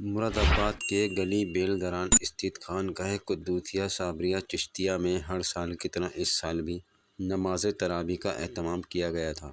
مراد آباد کے گلی بیل دران استھت خانقاہ قدوسیہ صابریہ چشتیہ میں ہر سال کی طرح اس سال بھی نماز تراویح کا اہتمام کیا گیا تھا۔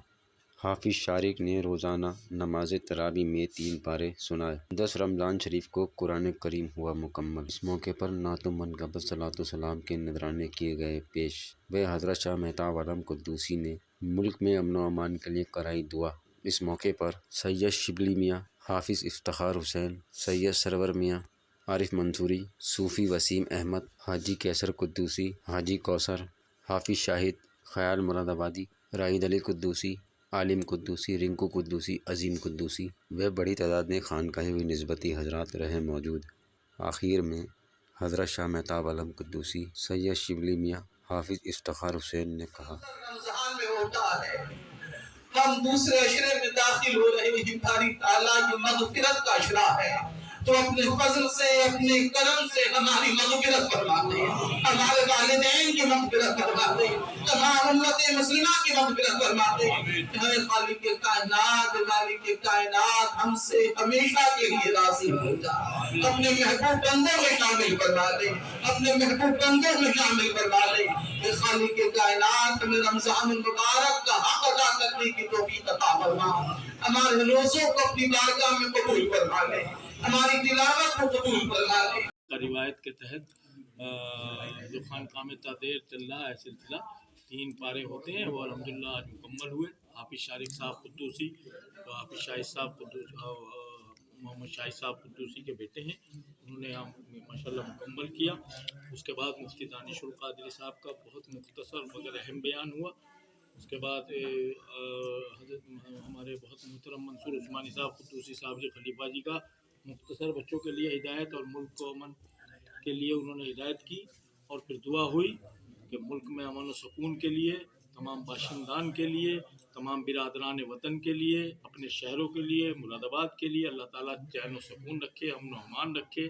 حافظ شارق نے روزانہ نماز تراویح میں 3 پارے سنائے۔ 10 رمضان شریف کو قرآن کریم ہوا مکمل۔ اس موقع پر نعت و منقبت صلاۃ و سلام کے نذرانے کیے گئے پیش و حضرت شاہ مہتاب عالم قدوسی نے ملک میں امن و امان کے لیے کرائی دعا۔ اس موقع پر سید شبلی میاں، حافظ افتخار حسین، سید سرور میاں، عارف منصوری، صوفی وسیم احمد، حاجی کیسر قدوسی، حاجی کوثر، حافظ شاہد، خیال مراد آبادی، راہید علی قدوسی، عالم قدوسی، رنکو قدوسی، عظیم قدوسی و بڑی تعداد میں خانقاہ و نسبتی حضرات رہے موجود۔ آخر میں حضرت شاہ مہتاب عالم قدوسی، سید شبلی میاں، حافظ افتخار حسین نے کہا، رمضان میں ہوتا ہے، ہم دوسرے عشرے میں داخل ہو رہے ہیں، باری تعالیٰ یہ مغفرت کا عشرہ ہے، تو اپنے فضل سے اپنے کرم سے ہماری مغفرت فرما دے، ہمارے والدین کی مغفرت فرما دے، تمام امت مسلمہ کی مغفرت فرما دے۔ اے خالق کائنات، مالک کائنات، ہم سے ہمیشہ کے لیے راضی ہو جا، اپنے محبوب بندوں میں شامل فرما دے، اپنے محبوب بندوں میں شامل فرما دے۔ اے خالق کائنات، ہمیں رمضان المبارک کا حق ادا کرنے کی توفیق عطا فرما، ہمارے روزوں کو اپنی بارگاہ میں قبول فرما لے، ہماری تلاوت کو قبول فرما لے۔ روایت کے تحت جو خانقاہ میں تعدیر چل رہا ہے سلسلہ 3 پارے ہوتے ہیں، وہ الحمدللہ آج مکمل ہوئے۔ حافظ شارق صاحب قدوسی، تو حافظ شاہد صاحب محمد شاہد صاحب قدوسی کے بیٹے ہیں، انہوں نے ماشاءاللہ مکمل کیا۔ اس کے بعد مفتی دانش القادری صاحب کا بہت مختصر مگر اہم بیان ہوا۔ اس کے بعد حضرت ہمارے بہت محترم منصور عثمانی صاحب قدوسی صاحب جی خلیفہ جی کا مختصر بچوں کے لیے ہدایت اور ملک کو امن کے لیے انہوں نے ہدایت کی، اور پھر دعا ہوئی کہ ملک میں امن و سکون کے لیے، تمام باشندان کے لیے، تمام برادران وطن کے لیے، اپنے شہروں کے لیے، مراد آباد کے لیے اللہ تعالیٰ چین و سکون رکھے، امن و امان رکھے،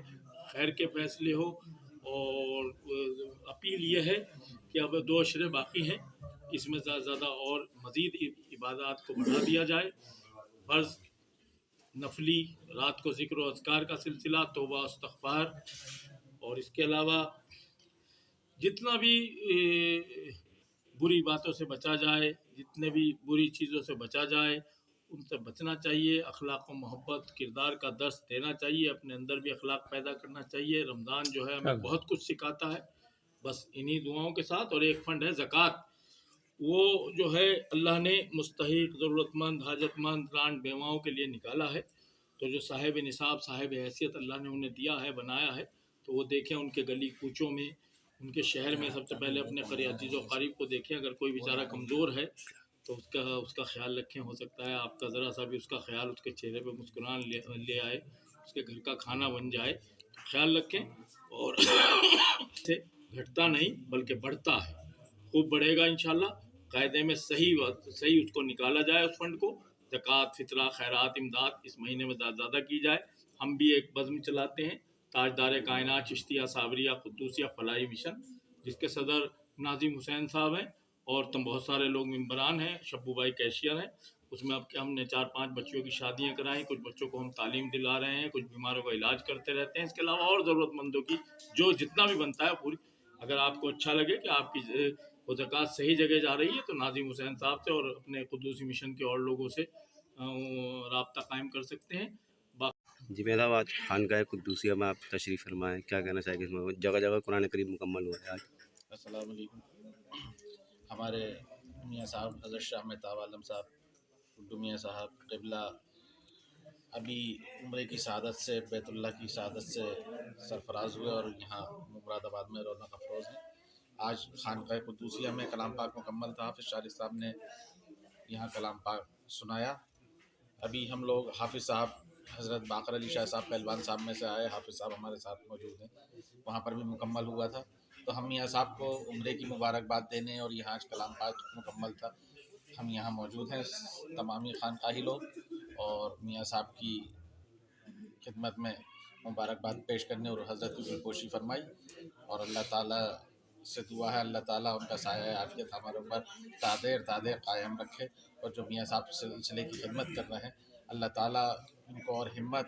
خیر کے فیصلے ہو۔ اور اپیل یہ ہے کہ اب 2 عشرے باقی ہیں، اس میں زیادہ زیادہ اور مزید عبادات کو بڑھا دیا جائے، فرض نفلی رات کو ذکر و اذکار کا سلسلہ، توبہ استغفار، اور اس کے علاوہ جتنا بھی بری باتوں سے بچا جائے، جتنے بھی بری چیزوں سے بچا جائے، ان سے بچنا چاہیے، اخلاق و محبت کردار کا درس دینا چاہیے، اپنے اندر بھی اخلاق پیدا کرنا چاہیے۔ رمضان جو ہے ہمیں بہت کچھ سکھاتا ہے، بس انہی دعاؤں کے ساتھ۔ اور ایک فنڈ ہے زکوٰۃ، وہ جو ہے اللہ نے مستحق، ضرورت مند، حاجت مند رانڈ بیواؤں کے لیے نکالا ہے، تو جو صاحب نصاب، صاحب حیثیت اللہ نے انہیں دیا ہے، بنایا ہے، تو وہ دیکھیں ان کے گلی کوچوں میں، ان کے شہر میں سب سے پہلے اپنے عزیز و قریب کو دیکھیں، اگر کوئی بیچارہ کمزور ہے تو اس کا خیال رکھیں۔ ہو سکتا ہے آپ کا ذرا سا بھی اس کا خیال اس کے چہرے پہ مسکران لے آئے، اس کے گھر کا کھانا بن جائے، خیال رکھیں۔ اور سے گھٹتا نہیں بلکہ بڑھتا ہے، خوب بڑھے گا انشاءاللہ، قاعدے میں صحیح اس کو نکالا جائے، اس فنڈ کو، زکوٰۃ، فطرہ، خیرات، امداد اس مہینے میں زیادہ کی جائے۔ ہم بھی ایک بزم چلاتے ہیں، تاجدار کائنات چشتیہ صابریہ قدوسیہ فلاحی مشن، جس کے صدر ناظم حسین صاحب ہیں، اور بہت سارے لوگ ممبران ہیں، شبو بھائی کیشیئر ہیں۔ اس میں اب ہم نے 4-5 بچوں کی شادیاں کرائیں، کچھ بچوں کو ہم تعلیم دلا رہے ہیں، کچھ بیماروں کا علاج کرتے رہتے ہیں، اس کے علاوہ اور ضرورت مندوں کی جو جتنا بھی بنتا ہے پوری، اگر آپ کو اچھا لگے کہ آپ کی وہ زکوٰۃ صحیح جگہ جا رہی ہے، تو ناظم حسین صاحب سے اور اپنے قدوسی مشن کے اور لوگوں سے رابطہ قائم کر سکتے ہیں۔ جی میرا آج خانقاہ قدوسیہ میں آپ تشریف فرمائیں، کیا کہنا چاہیں گے؟ اس میں جگہ جگہ قرآن کریم مکمل ہوا ہے آج۔ السلام علیکم۔ ہمارے میاں صاحب حضرت شاہ مہتاب عالم صاحب گڈو میاں صاحب قبلہ ابھی عمرے کی سعادت سے، بیت اللہ کی سعادت سے سرفراز ہوئے، اور یہاں مراد آباد میں رونق افروز ہیں۔ آج خانقاہ قدوسیہ میں کلام پاک مکمل تھا، حافظ شارق صاحب نے یہاں کلام پاک سنایا۔ ابھی ہم لوگ حافظ صاحب حضرت باقر علی شاہ صاحب پہلوان صاحب میں سے آئے، حافظ صاحب ہمارے ساتھ موجود ہیں، وہاں پر بھی مکمل ہوا تھا، تو ہم میاں صاحب کو عمرے کی مبارکباد دینے، اور یہاں آج کلام پاک مکمل تھا، ہم یہاں موجود ہیں تمامی خانقاہی لوگ، اور میاں صاحب کی خدمت میں مبارکباد پیش کرنے اور حضرت کی دلپوشی فرمائی، اور اللہ تعالیٰ سے دعا ہے اللہ تعالیٰ ان کا سایہ عافیت ہمارے اوپر تادیر قائم رکھے، اور جو میاں صاحب سلسلے کی خدمت کر رہے ہیں اللہ تعالیٰ ان کو اور ہمت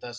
10